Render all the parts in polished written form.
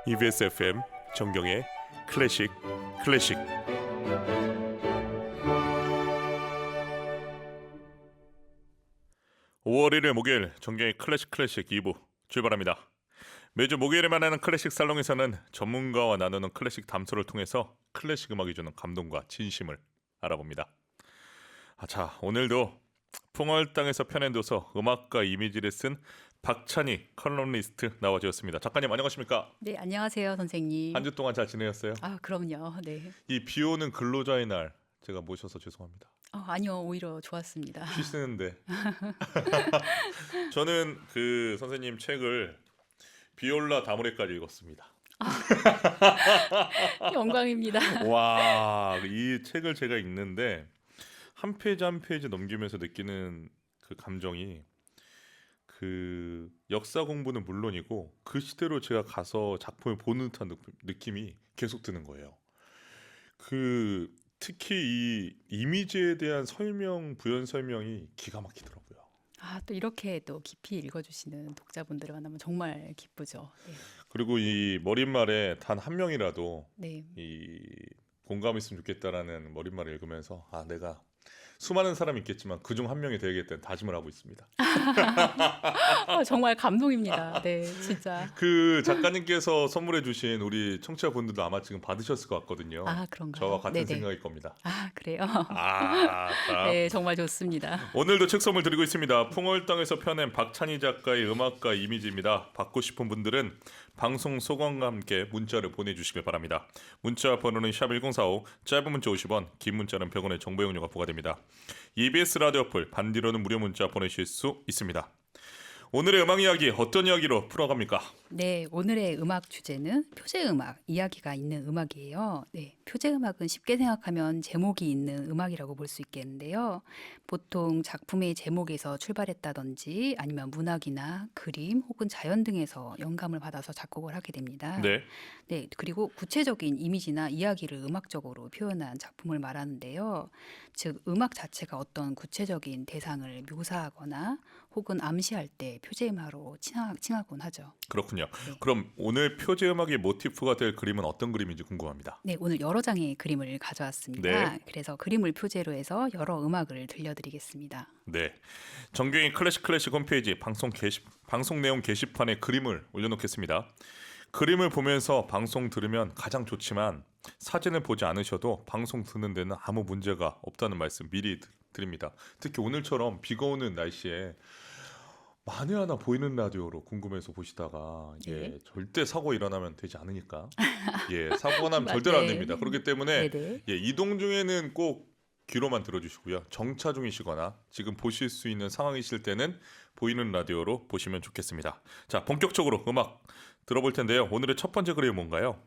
EBS FM 정경의 클래식 클래식. (5월 1일) 목요일 정경의 클래식 클래식 2부 출발합니다. 매주 목요일에 만나는 클래식 살롱에서는 전문가와 나누는 클래식 담소를 통해서 클래식 음악이 주는 감동과 진심을 알아봅니다. 자, 오늘도 풍월 땅에서 펴낸 도서 음악과 이미지를 쓴 박찬희 컬럼니스트 나와주셨습니다. 작가님 안녕하십니까? 네, 안녕하세요, 선생님. 한 주 동안 잘 지내셨어요? 그럼요. 네. 이 비오는 근로자의 날 제가 모셔서 죄송합니다. 아니요, 오히려 좋았습니다. 쉬시는데 저는 그 선생님 책을 비올라 다모레까지 읽었습니다. 영광입니다. 와, 이 책을 제가 읽는데 한 페이지 한 페이지 넘기면서 느끼는 그 감정이, 그 역사 공부는 물론이고 그 시대로 제가 가서 작품을 보는 듯한 느낌이 계속 드는 거예요. 그 특히 이 이미지에 대한 설명, 부연 설명이 기가 막히더라고요. 또 이렇게 또 깊이 읽어주시는 독자분들을 만나면 정말 기쁘죠. 네. 그리고 이 머릿말에 단 한 명이라도 네. 이 공감했으면 좋겠다라는 머릿말을 읽으면서 내가 수많은 사람이 있겠지만 그중 한 명이 되겠다는 다짐을 하고 있습니다. 정말 감동입니다. 네, 진짜. 그 작가님께서 선물해 주신 우리 청취자분들도 아마 지금 받으셨을 것 같거든요. 그런가요? 저와 같은 네네. 생각일 겁니다. 그래요? 자, 네, 정말 좋습니다. 오늘도 책 선물 드리고 있습니다. 풍월 땅에서 펴낸 박찬희 작가의 음악과 이미지입니다. 받고 싶은 분들은 방송 소감과 함께 문자를 보내주시길 바랍니다. 문자 번호는 샵1045, 짧은 문자 50원, 긴 문자는 100원의 정보 이용료가 부과됩니다. EBS 라디오 어플 반디로는 무료 문자 보내실 수 있습니다. 오늘의 음악 이야기 어떤 이야기로 풀어갑니까? 네, 오늘의 음악 주제는 표제음악, 이야기가 있는 음악이에요. 네, 표제음악은 쉽게 생각하면 제목이 있는 음악이라고 볼 수 있겠는데요. 보통 작품의 제목에서 출발했다든지 아니면 문학이나 그림 혹은 자연 등에서 영감을 받아서 작곡을 하게 됩니다. 네. 네, 그리고 구체적인 이미지나 이야기를 음악적으로 표현한 작품을 말하는데요. 즉, 음악 자체가 어떤 구체적인 대상을 묘사하거나 혹은 암시할 때 표제음악으로 칭하곤 하죠. 그렇군요. 네. 그럼 오늘 표제 음악의 모티프가 될 그림은 어떤 그림인지 궁금합니다. 네, 오늘 여러 장의 그림을 가져왔습니다. 네. 그래서 그림을 표제로 해서 여러 음악을 들려드리겠습니다. 네, 정경희 클래식 홈페이지 방송 내용 게시판에 그림을 올려놓겠습니다. 그림을 보면서 방송 들으면 가장 좋지만 사진을 보지 않으셔도 방송 듣는 데는 아무 문제가 없다는 말씀 미리 드립니다. 특히 오늘처럼 비가 오는 날씨에 만에 하나 보이는 라디오로 궁금해서 보시다가 네. 절대 사고 일어나면 되지 않으니까 사고가 나면 네. 절대로 안 됩니다. 그렇기 때문에 네네. 이동 중에는 꼭 귀로만 들어주시고요. 정차 중이시거나 지금 보실 수 있는 상황이실 때는 보이는 라디오로 보시면 좋겠습니다. 자, 본격적으로 음악 들어볼 텐데요. 오늘의 첫 번째 그림은 뭔가요?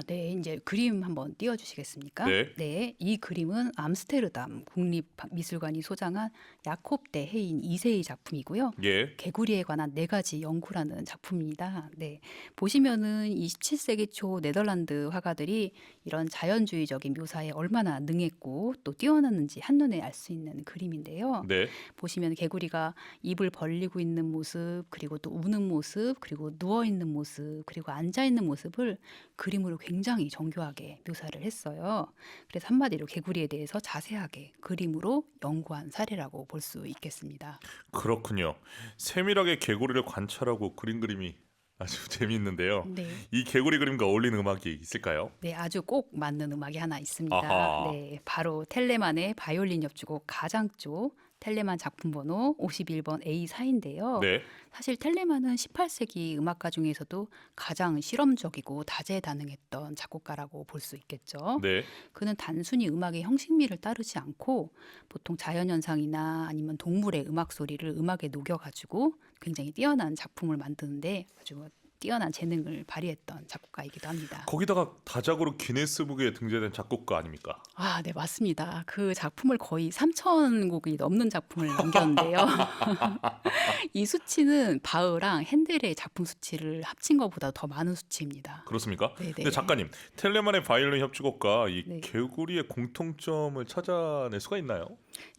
네, 이제 그림 한번 띄워주시겠습니까? 네. 이 그림은 암스테르담 국립미술관이 소장한 야콥 대 헤인 2세의 작품이고요. 예. 개구리에 관한 4가지 연구라는 작품입니다. 네, 보시면은 27세기 초 네덜란드 화가들이 이런 자연주의적인 묘사에 얼마나 능했고 또 뛰어났는지 한눈에 알 수 있는 그림인데요. 네. 보시면 개구리가 입을 벌리고 있는 모습, 그리고 또 우는 모습, 그리고 누워 있는 모습, 그리고 앉아 있는 모습을 그림으로 굉장히 정교하게 묘사를 했어요. 그래서 한마디로 개구리에 대해서 자세하게 그림으로 연구한 사례라고 볼 수 있겠습니다. 그렇군요. 세밀하게 개구리를 관찰하고 그린 그림이 아주 재미있는데요. 네. 이 개구리 그림과 어울리는 음악이 있을까요? 네, 아주 꼭 맞는 음악이 하나 있습니다. 아하. 네, 바로 텔레만의 바이올린 협주곡 가장조 텔레만 작품 번호 51번 A4인데요. 네. 사실 텔레만은 18세기 음악가 중에서도 가장 실험적이고 다재다능했던 작곡가라고 볼 수 있겠죠. 네. 그는 단순히 음악의 형식미를 따르지 않고 보통 자연현상이나 아니면 동물의 음악 소리를 음악에 녹여가지고 굉장히 뛰어난 작품을 만드는데 아주 뛰어난 재능을 발휘했던 작곡가이기도 합니다. 거기다가 다작으로 기네스북에 등재된 작곡가 아닙니까? 네, 맞습니다. 그 작품을 거의 3,000곡이 넘는 작품을 남겼는데요. 이 수치는 바흐랑 핸델의 작품 수치를 합친 것보다 더 많은 수치입니다. 그렇습니까? 네네. 근데 작가님, 텔레만의 바이올린 협주곡과 이 네. 개구리의 공통점을 찾아낼 수가 있나요?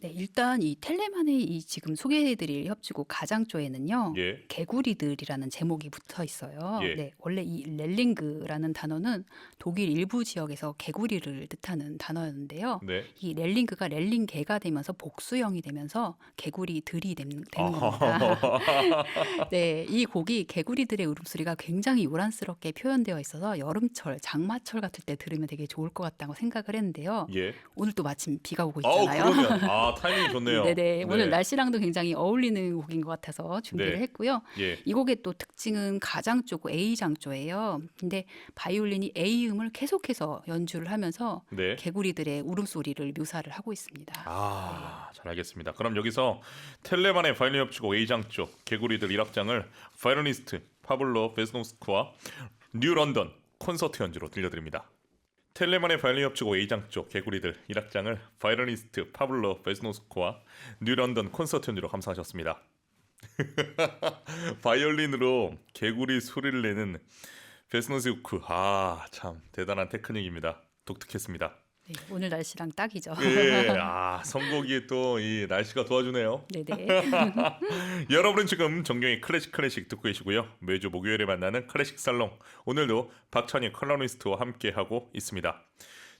네, 일단 이 텔레만의 이 지금 소개해드릴 협주곡 가장조에는요, 예, 개구리들이라는 제목이 붙어 있어요. 예, 네, 원래 이 렐링그라는 단어는 독일 일부 지역에서 개구리를 뜻하는 단어였는데요. 네. 이 렐링그가 렐링개가 되면서 복수형이 되면서 개구리들이 되는 겁니다. 아하. 네, 이 곡이 개구리들의 울음소리가 굉장히 요란스럽게 표현되어 있어서 여름철, 장마철 같을 때 들으면 되게 좋을 것 같다고 생각을 했는데요. 예. 오늘 또 마침 비가 오고 아우, 있잖아요. 그러면 타이밍이 좋네요. 네네. 오늘 네, 날씨랑도 굉장히 어울리는 곡인 것 같아서 준비를 네, 했고요. 예. 이 곡의 또 특징은 가장조고 A장조예요. 근데 바이올린이 A음을 계속해서 연주를 하면서 네. 개구리들의 울음소리를 묘사를 하고 있습니다. 네. 잘 알겠습니다. 그럼 여기서 텔레만의 바이올린 협주곡 A장조 개구리들 1악장을 바이올리니스트 파블로 베스노스크와 뉴 런던 콘서트 연주로 들려드립니다. 텔레만의 바이올린 협주곡 A장조 개구리들 1악장을 바이올리니스트 파블로 베스노스크와 뉴 런던 콘서트 연주로 감상하셨습니다. 바이올린으로 개구리 소리를 내는 베스노스크, 참 대단한 테크닉입니다. 독특했습니다. 네, 오늘 날씨랑 딱이죠. 예, 선곡이 또 이 날씨가 도와주네요. 네네. 여러분은 지금 정경의 클래식 듣고 계시고요. 매주 목요일에 만나는 클래식 살롱. 오늘도 박찬희 컬러니스트와 함께하고 있습니다.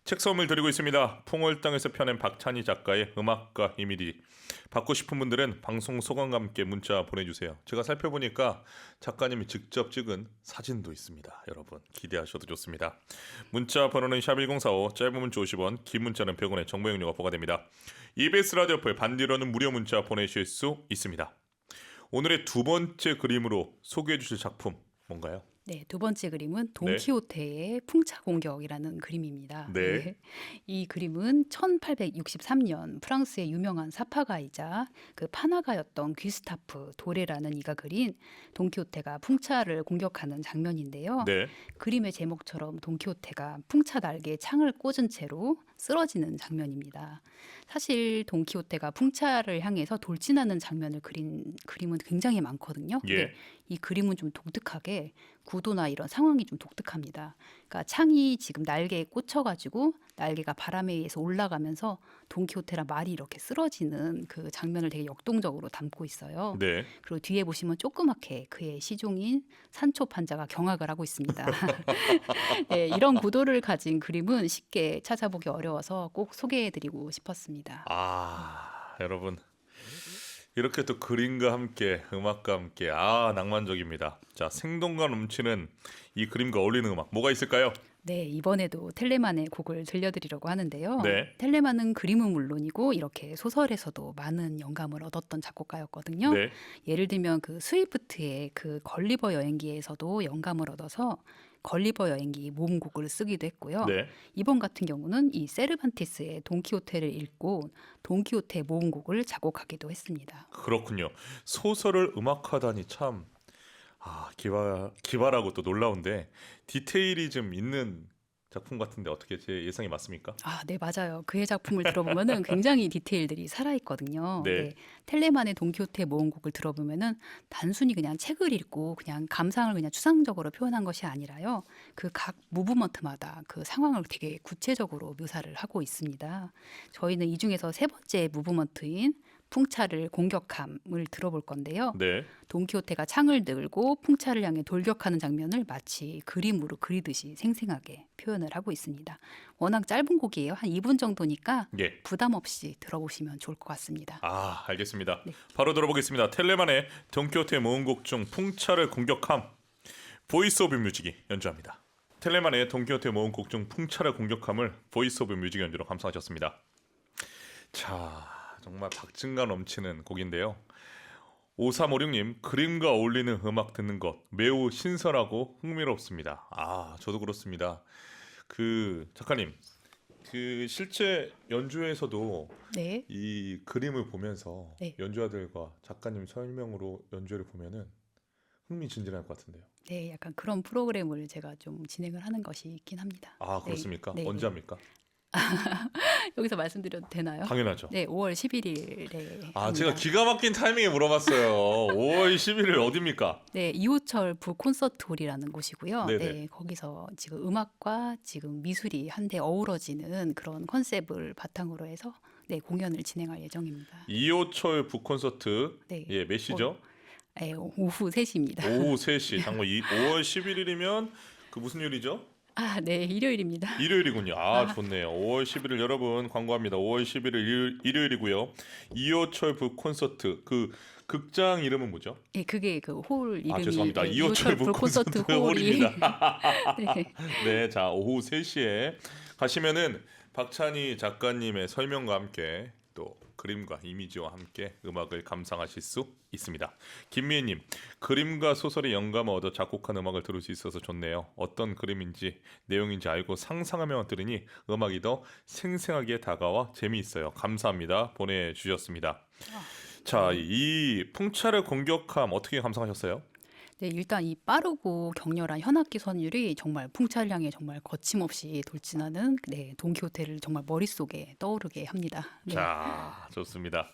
책 선물 드리고 있습니다. 풍월 땅에서 펴낸 박찬희 작가의 음악과 이미지. 받고 싶은 분들은 방송 소감과 함께 문자 보내주세요. 제가 살펴보니까 작가님이 직접 찍은 사진도 있습니다. 여러분 기대하셔도 좋습니다. 문자 번호는 샵1045, 짧은 문자 50원, 긴 문자는 100원의 정보 용료가 부과됩니다. EBS 라디오풀 반디로는 무료 문자 보내실 수 있습니다. 오늘의 두 번째 그림으로 소개해 주실 작품 뭔가요? 네, 두 번째 그림은 네. 돈키호테의 풍차 공격이라는 그림입니다. 네. 이 그림은 1863년 프랑스의 유명한 사파가이자 그 판화가였던 귀스타프 도레라는 이가 그린 돈키호테가 풍차를 공격하는 장면인데요. 네. 그림의 제목처럼 돈키호테가 풍차 날개에 창을 꽂은 채로 쓰러지는 장면입니다. 사실 돈키호테가 풍차를 향해서 돌진하는 장면을 그린 그림은 굉장히 많거든요. 예. 근데 이 그림은 좀 독특하게 구도나 이런 상황이 좀 독특합니다. 그러니까 창이 지금 날개에 꽂혀가지고 날개가 바람에 의해서 올라가면서 돈키호테랑 말이 이렇게 쓰러지는 그 장면을 되게 역동적으로 담고 있어요. 네. 그리고 뒤에 보시면 조그맣게 그의 시종인 산초 판자가 경악을 하고 있습니다. 네, 이런 구도를 가진 그림은 쉽게 찾아보기 어려워서 꼭 소개해드리고 싶었습니다. 여러분 이렇게 또 그림과 함께 음악과 함께 낭만적입니다. 자, 생동감 넘치는 이 그림과 어울리는 음악 뭐가 있을까요? 네, 이번에도 텔레만의 곡을 들려드리려고 하는데요. 네. 텔레만은 그림은 물론이고 이렇게 소설에서도 많은 영감을 얻었던 작곡가였거든요. 네. 예를 들면 그 스위프트의 그 걸리버 여행기에서도 영감을 얻어서 걸리버 여행기 모음곡을 쓰기도 했고요. 네. 이번 같은 경우는 이 세르반테스의 돈키호테를 읽고 돈키호테 모음곡을 작곡하기도 했습니다. 그렇군요. 소설을 음악화다니 참 기발하고 또 놀라운데 디테일이 좀 있는 작품 같은데 어떻게 제 예상이 맞습니까? 네, 맞아요. 그의 작품을 들어보면은 굉장히 디테일들이 살아있거든요. 네. 네, 텔레만의 돈키호테 모음곡을 들어보면은 단순히 그냥 책을 읽고 그냥 감상을 그냥 추상적으로 표현한 것이 아니라요. 그 각 무브먼트마다 그 상황을 되게 구체적으로 묘사를 하고 있습니다. 저희는 이 중에서 세 번째 무브먼트인 풍차를 공격함을 들어볼 건데요. 네. 돈키호테가 창을 들고 풍차를 향해 돌격하는 장면을 마치 그림으로 그리듯이 생생하게 표현을 하고 있습니다. 워낙 짧은 곡이에요. 한 2분 정도니까 예. 부담 없이 들어보시면 좋을 것 같습니다. 알겠습니다. 네. 바로 들어보겠습니다. 텔레만의 돈키호테 모음곡 중 풍차를 공격함 보이스 오브 뮤직이 연주합니다. 텔레만의 돈키호테 모음곡 중 풍차를 공격함을 보이스 오브 뮤직 연주로 감상하셨습니다. 자, 정말 박진감 넘치는 곡인데요. 5356님, 그림과 어울리는 음악 듣는 것 매우 신선하고 흥미롭습니다. 저도 그렇습니다. 그 작가님, 그 실제 연주에서도 네. 이 그림을 보면서 네. 연주자들과 작가님 설명으로 연주를 보면은 흥미진진할 것 같은데요. 네, 약간 그런 프로그램을 제가 좀 진행을 하는 것이 있긴 합니다. 그렇습니까? 네, 언제 네. 합니까? 여기서 말씀드려도 되나요? 당연하죠. 네, 5월 11일에 제가 기가 막힌 타이밍에 물어봤어요. 5월 11일 어디입니까? 네, 이호철 부콘서트홀이라는 곳이고요. 네네. 네, 거기서 지금 음악과 지금 미술이 한데 어우러지는 그런 컨셉을 바탕으로 해서 네, 공연을 진행할 예정입니다. 이호철 북콘서트 네. 예, 몇 시죠? 네, 오후 3시입니다. 오후 3시. 장모 5월 11일이면 그 무슨 요일이죠? 아, 네, 일요일입니다. 일요일이군요. 아, 좋네요. 5월 11일 여러분 광고합니다. 5월 11일 일요일이고요. 이호철 북콘서트 그 극장 이름은 뭐죠? 예, 그게 그 홀 이름이 죄송합니다. 네, 이호철 북콘서트 홀이 홀입니다. 네. 네, 자 오후 3시에 가시면은 박찬희 작가님의 설명과 함께 또 그림과 이미지와 함께 음악을 감상하실 수 있습니다. 김미애님, 그림과 소설의 영감을 얻어 작곡한 음악을 들을 수 있어서 좋네요. 어떤 그림인지 내용인지 알고 상상하며 들으니 음악이 더 생생하게 다가와 재미있어요. 감사합니다. 보내주셨습니다. 자, 이 풍차를 공격함 어떻게 감상하셨어요? 네, 일단 이 빠르고 격렬한 현악기 선율이 정말 풍차를 향해 정말 거침없이 돌진하는 네, 돈키호테를 정말 머릿속에 떠오르게 합니다. 네. 자, 좋습니다.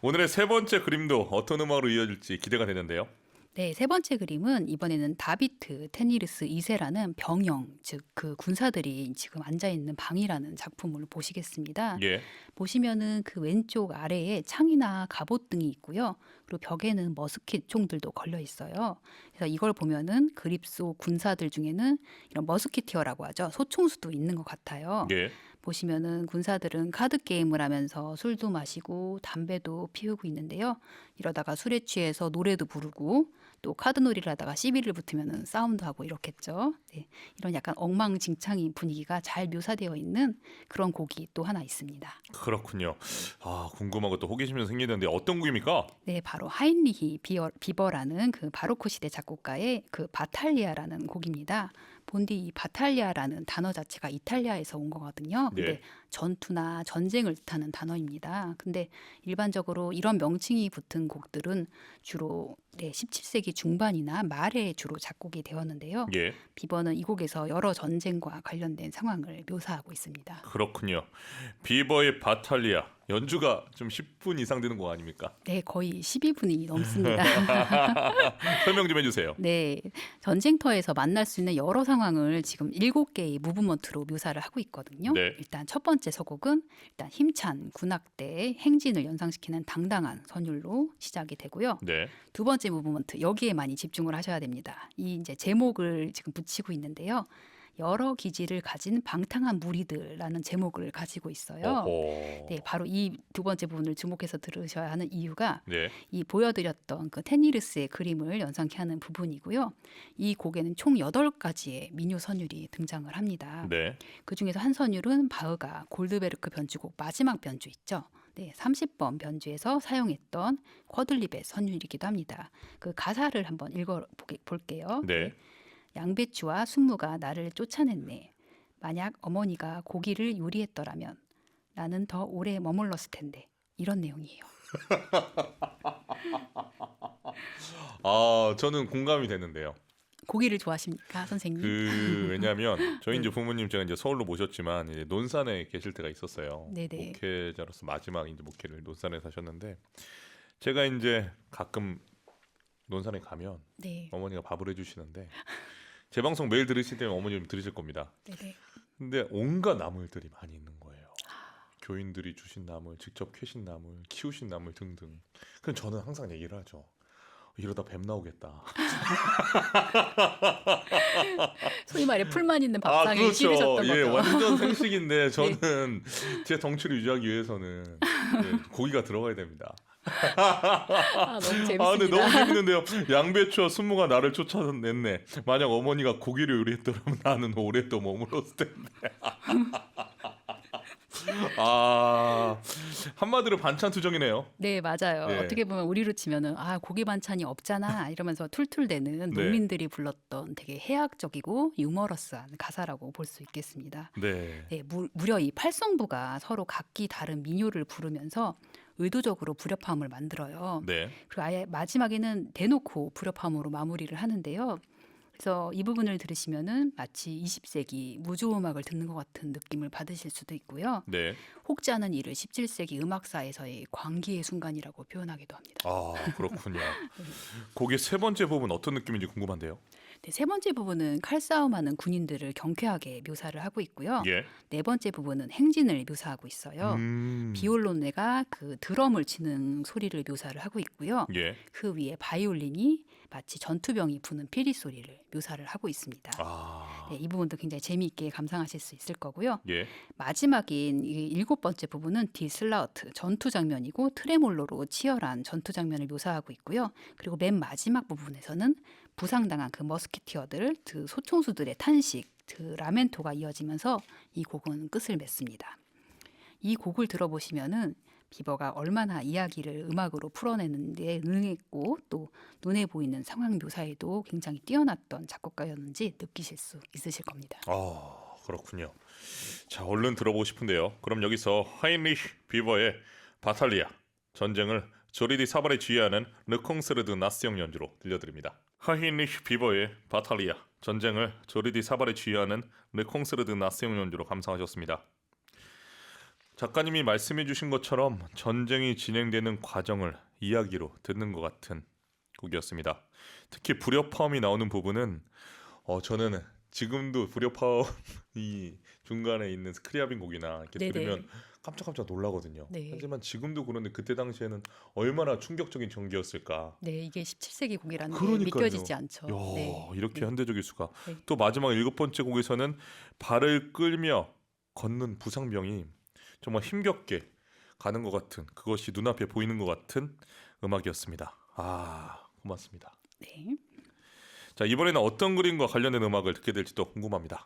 오늘의 세 번째 그림도 어떤 음악으로 이어질지 기대가 되는데요. 네, 세 번째 그림은 이번에는 다비트 테니르스 2세라는 병영, 즉 그 군사들이 지금 앉아 있는 방이라는 작품을 보시겠습니다. 예, 보시면은 그 왼쪽 아래에 창이나 갑옷 등이 있고요. 그리고 벽에는 머스킷 총들도 걸려 있어요. 그래서 이걸 보면은 그립 속 군사들 중에는 이런 머스키티어라고 하죠. 소총수도 있는 것 같아요. 예, 보시면은 군사들은 카드 게임을 하면서 술도 마시고 담배도 피우고 있는데요. 이러다가 술에 취해서 노래도 부르고 또 카드놀이를 하다가 시비를 붙으면은 싸움도 하고 이렇겠죠. 네, 이런 약간 엉망진창인 분위기가 잘 묘사되어 있는 그런 곡이 또 하나 있습니다. 그렇군요. 아, 궁금하고 또 호기심이 생기는데 어떤 곡입니까? 네, 바로 하인리히 비버라는 그 바로크 시대 작곡가의 그 바탈리아라는 곡입니다. 본디 이 바탈리아라는 단어 자체가 이탈리아에서 온 거거든요. 근데 네. 전투나 전쟁을 뜻하는 단어입니다. 근데 일반적으로 이런 명칭이 붙은 곡들은 주로 네, 17세기 중반이나 말에 주로 작곡이 되었는데요. 예, 비버는 이 곡에서 여러 전쟁과 관련된 상황을 묘사하고 있습니다. 그렇군요. 비버의 바탈리아 연주가 좀 10분 이상 되는 거 아닙니까? 네, 거의 12분이 넘습니다. 설명 좀 해주세요. 네, 전쟁터에서 만날 수 있는 여러 상황을 지금 7개의 무브먼트로 묘사를 하고 있거든요. 네. 일단 첫 번째 서곡은 일단 힘찬 군악대의 행진을 연상시키는 당당한 선율로 시작이 되고요. 네, 두 번째 무브먼트 여기에 많이 집중을 하셔야 됩니다. 이 이제 제목을 지금 붙이고 있는데요. 여러 기지를 가진 방탕한 무리들라는 제목을 가지고 있어요. 어허. 네, 바로 이 두 번째 부분을 주목해서 들으셔야 하는 이유가 네, 이 보여드렸던 그 테니르스의 그림을 연상케 하는 부분이고요. 이 곡에는 총 8가지의 민요 선율이 등장을 합니다. 네, 그중에서 한 선율은 바흐가 골드베르크 변주곡 마지막 변주 있죠. 네, 30번 변주에서 사용했던 쿼들립의 선율이기도 합니다. 그 가사를 한번 볼게요. 네. 양배추와 순무가 나를 쫓아냈네. 만약 어머니가 고기를 요리했더라면 나는 더 오래 머물렀을 텐데. 이런 내용이에요. 아, 저는 공감이 되는데요. 고기를 좋아하십니까, 선생님? 왜냐하면 저희 네. 이제 부모님 제가 이제 서울로 모셨지만 이제 논산에 계실 때가 있었어요. 네네. 목회자로서 마지막 이제 목회를 논산에 사셨는데 제가 이제 가끔 논산에 가면 네. 어머니가 밥을 해주시는데 제 방송 매일 들으실 때면 어머님 들으실 겁니다. 네네. 근데 온갖 나물들이 많이 있는 거예요. 교인들이 주신 나물, 직접 캐신 나물, 키우신 나물 등등. 그럼 저는 항상 얘기를 하죠. 이러다 뱀 나오겠다. 소위 말해 풀만 있는 아, 밥상에 그렇죠. 실으셨던 예, 거죠. 완전 생식인데 저는 제 덩치를 유지하기 위해서는 예, 고기가 들어가야 됩니다. 아, 너무 재밌습니다. 아, 근데 너무 재밌는데요. 양배추와 순무가 나를 쫓아냈네. 만약 어머니가 고기를 요리했더라면 나는 오래 또 머물렀을 텐데. 아, 한마디로 반찬 투정이네요. 네, 맞아요. 예. 어떻게 보면 우리로 치면은 아, 고기 반찬이 없잖아 이러면서 툴툴대는 네. 농민들이 불렀던 되게 해학적이고 유머러스한 가사라고 볼 수 있겠습니다. 네. 네, 무려 이 팔성부가 서로 각기 다른 민요를 부르면서 의도적으로 불협화음을 만들어요. 네. 그리고 아예 마지막에는 대놓고 불협화음으로 마무리를 하는데요. 그래서 이 부분을 들으시면은 마치 20세기 무조음악을 듣는 것 같은 느낌을 받으실 수도 있고요. 네. 혹지 않은 이를 17세기 음악사에서의 광기의 순간이라고 표현하기도 합니다. 아, 그렇군요. 곡의 세 번째 부분 어떤 느낌인지 궁금한데요. 네, 세 번째 부분은 칼싸움하는 군인들을 경쾌하게 묘사를 하고 있고요. 예. 네 번째 부분은 행진을 묘사하고 있어요. 비올론네가 그 드럼을 치는 소리를 묘사를 하고 있고요. 예. 그 위에 바이올린이 마치 전투병이 부는 피리 소리를 묘사를 하고 있습니다. 아. 네, 이 부분도 굉장히 재미있게 감상하실 수 있을 거고요. 예. 마지막인 이 일곱 번째 부분은 디슬라우트 전투 장면이고 트레몰로로 치열한 전투 장면을 묘사하고 있고요. 그리고 맨 마지막 부분에서는 부상당한 그 머스키티어들, 그 소총수들의 탄식, 그 라멘토가 이어지면서 이 곡은 끝을 맺습니다. 이 곡을 들어보시면은 비버가 얼마나 이야기를 음악으로 풀어내는 데 능했고 또 눈에 보이는 상황 묘사에도 굉장히 뛰어났던 작곡가였는지 느끼실 수 있으실 겁니다. 그렇군요. 자, 얼른 들어보고 싶은데요. 그럼 여기서 하인리히 비버의 바탈리아 전쟁을 조리디 사발에 지휘하는 르콩스르드 나스형 연주로 들려드립니다. 하인리히 비버의 바탈리아 전쟁을 조리디 사발에 지휘하는 르콩스르드 나스형 연주로 감상하셨습니다. 작가님이 말씀해 주신 것처럼 전쟁이 진행되는 과정을 이야기로 듣는 것 같은 곡이었습니다. 특히 불협화음이 나오는 부분은 저는 지금도 불협화음이 중간에 있는 스크리아빈 곡이나 이렇게 네네. 들으면 깜짝깜짝 놀라거든요. 네. 하지만 지금도 그런데 그때 당시에는 얼마나 충격적인 전기였을까. 네, 이게 17세기 곡이라는 게 그러니까요. 믿겨지지 않죠. 야, 네. 이렇게 네. 현대적일 수가. 네. 또 마지막 일곱 번째 곡에서는 발을 끌며 걷는 부상병이 정말 힘겹게 가는 것 같은, 그것이 눈앞에 보이는 것 같은 음악이었습니다. 고맙습니다. 네. 자, 이번에는 어떤 그림과 관련된 음악을 듣게 될지도 궁금합니다.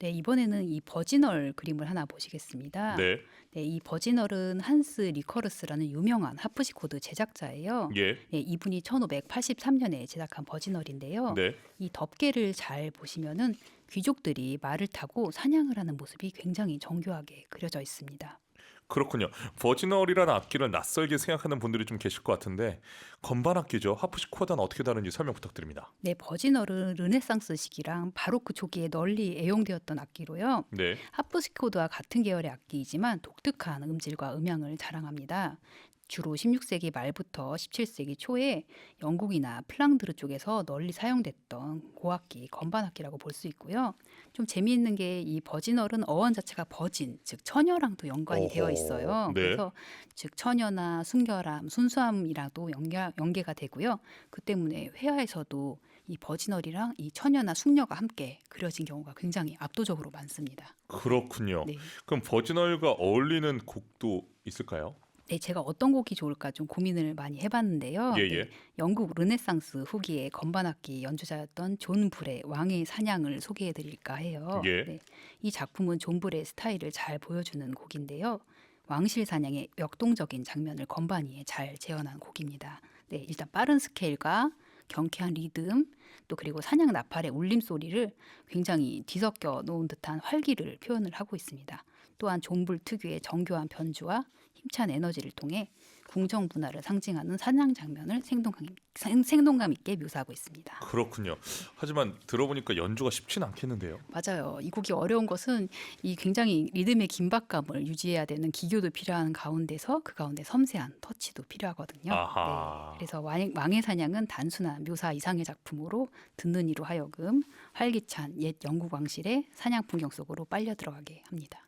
네, 이번에는 이 버지널 그림을 하나 보시겠습니다. 네. 네, 이 버지널은 한스 리커르스라는 유명한 하프시코드 제작자예요. 예. 네, 이분이 1583년에 제작한 버지널인데요. 네. 이 덮개를 잘 보시면은 귀족들이 말을 타고 사냥을 하는 모습이 굉장히 정교하게 그려져 있습니다. 그렇군요. 버지널이라는 악기를 낯설게 생각하는 분들이 좀 계실 것 같은데 건반 악기죠. 하프시코드는 어떻게 다른지 설명 부탁드립니다. 네, 버지널은 르네상스 시기랑 바로크 초기에 널리 애용되었던 악기로요. 네. 하프시코드와 같은 계열의 악기이지만 독특한 음질과 음향을 자랑합니다. 주로 16세기 말부터 17세기 초에 영국이나 플랑드르 쪽에서 널리 사용됐던 고악기, 건반악기라고 볼 수 있고요. 좀 재미있는 게 이 버지널은 어원 자체가 버진, 즉 처녀랑도 연관이 되어 있어요. 네. 그래서 즉 처녀나 순결함, 순수함이랑도 연계가 되고요. 그 때문에 회화에서도 이 버지널이랑 이 처녀나 숙녀가 함께 그려진 경우가 굉장히 압도적으로 많습니다. 그렇군요. 네. 그럼 버지널과 어울리는 곡도 있을까요? 네, 제가 어떤 곡이 좋을까 좀 고민을 많이 해봤는데요. 예, 네, 예. 영국 르네상스 후기의 건반악기 연주자였던 존 불의 왕의 사냥을 소개해드릴까 해요. 예. 네, 이 작품은 존 불의 스타일을 잘 보여주는 곡인데요. 왕실 사냥의 역동적인 장면을 건반 위에 잘 재현한 곡입니다. 네, 일단 빠른 스케일과 경쾌한 리듬, 또 그리고 사냥 나팔의 울림 소리를 굉장히 뒤섞여 놓은 듯한 활기를 표현을 하고 있습니다. 또한 존불 특유의 정교한 변주와 힘찬 에너지를 통해 궁정 문화를 상징하는 사냥 장면을 생동감 있게 묘사하고 있습니다. 그렇군요. 하지만 들어보니까 연주가 쉽지는 않겠는데요. 맞아요. 이 곡이 어려운 것은 이 굉장히 리듬의 긴박감을 유지해야 되는 기교도 필요한 가운데서 그 가운데 섬세한 터치도 필요하거든요. 아하. 네, 그래서 왕의 사냥은 단순한 묘사 이상의 작품으로 듣는 이로 하여금 활기찬 옛 영국 왕실의 사냥 풍경 속으로 빨려 들어가게 합니다.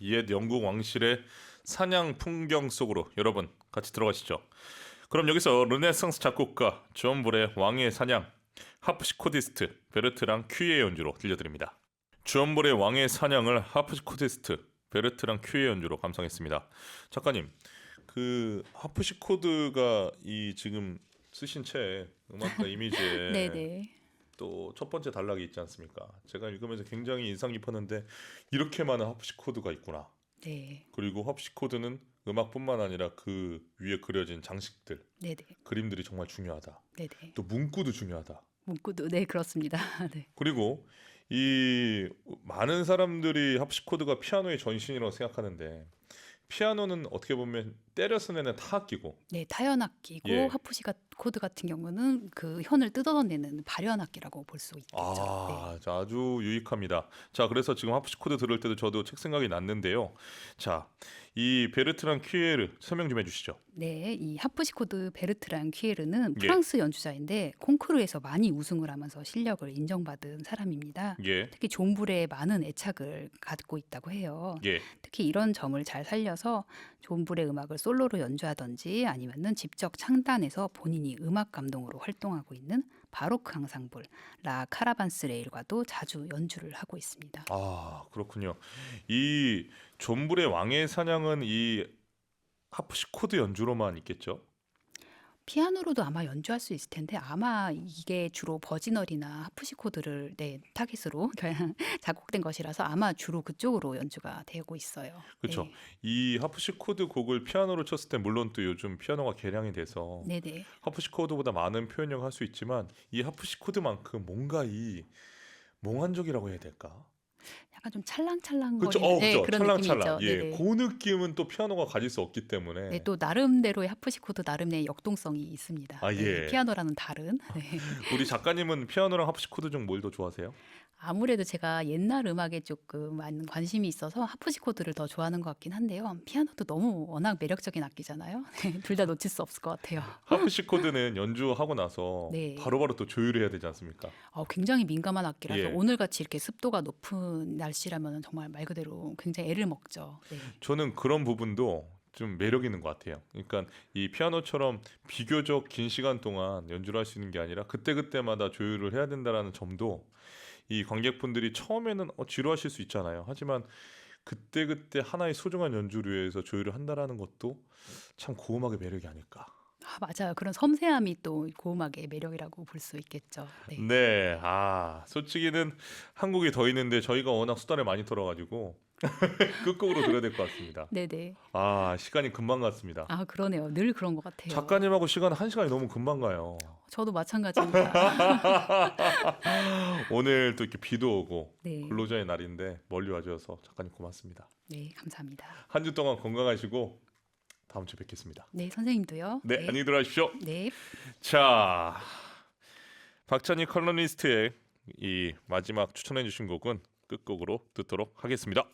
옛 영국 왕실의 사냥 풍경 속으로 여러분 같이 들어가시죠. 그럼 여기서 르네상스 작곡가 존 불의 왕의 사냥, 하프시코디스트 베르트랑 큐이의 연주로 들려드립니다. 존 불의 왕의 사냥을 하프시코디스트 베르트랑 큐이의 연주로 감상했습니다. 작가님, 그 하프시코드가 이 지금 쓰신 책 음악가 이미지에 네네. 또 첫 번째 단락이 있지 않습니까? 제가 읽으면서 굉장히 인상 깊었는데 이렇게 많은 하프시코드가 있구나. 네. 그리고 하프시코드는 음악뿐만 아니라 그 위에 그려진 장식들, 네네. 그림들이 정말 중요하다. 네네. 또 문구도 중요하다. 문구도 네 그렇습니다. 네. 그리고 이 많은 사람들이 하프시코드가 피아노의 전신이라고 생각하는데 피아노는 어떻게 보면 때려서 내는 타악기고. 네, 타연악기고 예. 하프시코드 같은 경우는 그 현을 뜯어내는 발현악기라고 볼 수 있겠죠. 네. 아, 자, 아주 유익합니다. 자, 그래서 지금 하프시코드 들을 때도 저도 책 생각이 났는데요. 자, 이 베르트랑 퀴에르 설명 좀 해주시죠. 네, 이 하프시코드 베르트랑 퀴에르는 예. 프랑스 연주자인데 콩쿠르에서 많이 우승을 하면서 실력을 인정받은 사람입니다. 예, 특히 존불에 많은 애착을 갖고 있다고 해요. 예. 특히 이런 점을 잘 살려서 존불의 음악을 솔로로 연주하든지 아니면은 직접 창단해서 본인이 음악 감독으로 활동하고 있는 바로크 앙상블 라 카라반스레일과도 자주 연주를 하고 있습니다. 아, 그렇군요. 이 존불의 왕의 사냥은 이 하프시코드 연주로만 있겠죠? 피아노로도 아마 연주할 수 있을 텐데 아마 이게 주로 버지널이나 하프시코드를 타깃으로 그냥 작곡된 것이라서 아마 주로 그쪽으로 연주가 되고 있어요. 그렇죠. 네. 이 하프시코드 곡을 피아노로 쳤을 때 물론 또 요즘 피아노가 개량이 돼서 네네. 하프시코드보다 많은 표현력을 할 수 있지만 이 하프시코드만큼 뭔가 이 몽환적이라고 해야 될까? 약간 좀 찰랑찰랑 그렇죠. 거리는 그렇죠. 그런 느낌이 찰랑찰랑. 있죠. 예, 네네. 그 느낌은 또 피아노가 가질 수 없기 네, 때문에. 또 나름대로의 하프시코드 나름의 역동성이 있습니다. 아, 네, 예. 피아노라는 다른. 네. 우리 작가님은 피아노랑 하프시코드 중 뭘 더 좋아하세요? 아무래도 제가 옛날 음악에 조금 많은 관심이 있어서 하프시코드를 더 좋아하는 것 같긴 한데요. 피아노도 너무 워낙 매력적인 악기잖아요. 둘 다 놓칠 수 없을 것 같아요. 하프시코드는 연주하고 나서 네. 바로바로 또 조율해야 되지 않습니까? 굉장히 민감한 악기라서 예. 오늘같이 이렇게 습도가 높은 날씨라면 정말 말 그대로 굉장히 애를 먹죠. 네. 저는 그런 부분도 좀 매력 있는 것 같아요. 그러니까 이 피아노처럼 비교적 긴 시간 동안 연주를 할 수 있는 게 아니라 그때그때마다 조율을 해야 된다라는 점도 이 관객분들이 처음에는 지루하실 수 있잖아요. 하지만 그때그때 하나의 소중한 연주를 위해서 조율을 한다라는 것도 참 고음악의 매력이 아닐까. 맞아요. 그런 섬세함이 또 고음악의 매력이라고 볼 수 있겠죠. 네. 네, 솔직히는 한국이 더 있는데 저희가 워낙 수다를 많이 털어가지고 끝곡으로 들어야 될 것 같습니다. 네네. 시간이 금방 갔습니다. 그러네요. 늘 그런 것 같아요. 작가님하고 시간 한 시간이 너무 금방 가요. 저도 마찬가지입니다. 오늘 또 이렇게 비도 오고 네. 근로자의 날인데 멀리 와주셔서 작가님 고맙습니다. 네, 감사합니다. 한 주 동안 건강하시고 다음 주에 뵙겠습니다. 네, 선생님도요. 네, 안녕히 들어가십시오. 네. 자, 박찬희 컬러니스트의 이 마지막 추천해 주신 곡은 끝곡으로 듣도록 하겠습니다.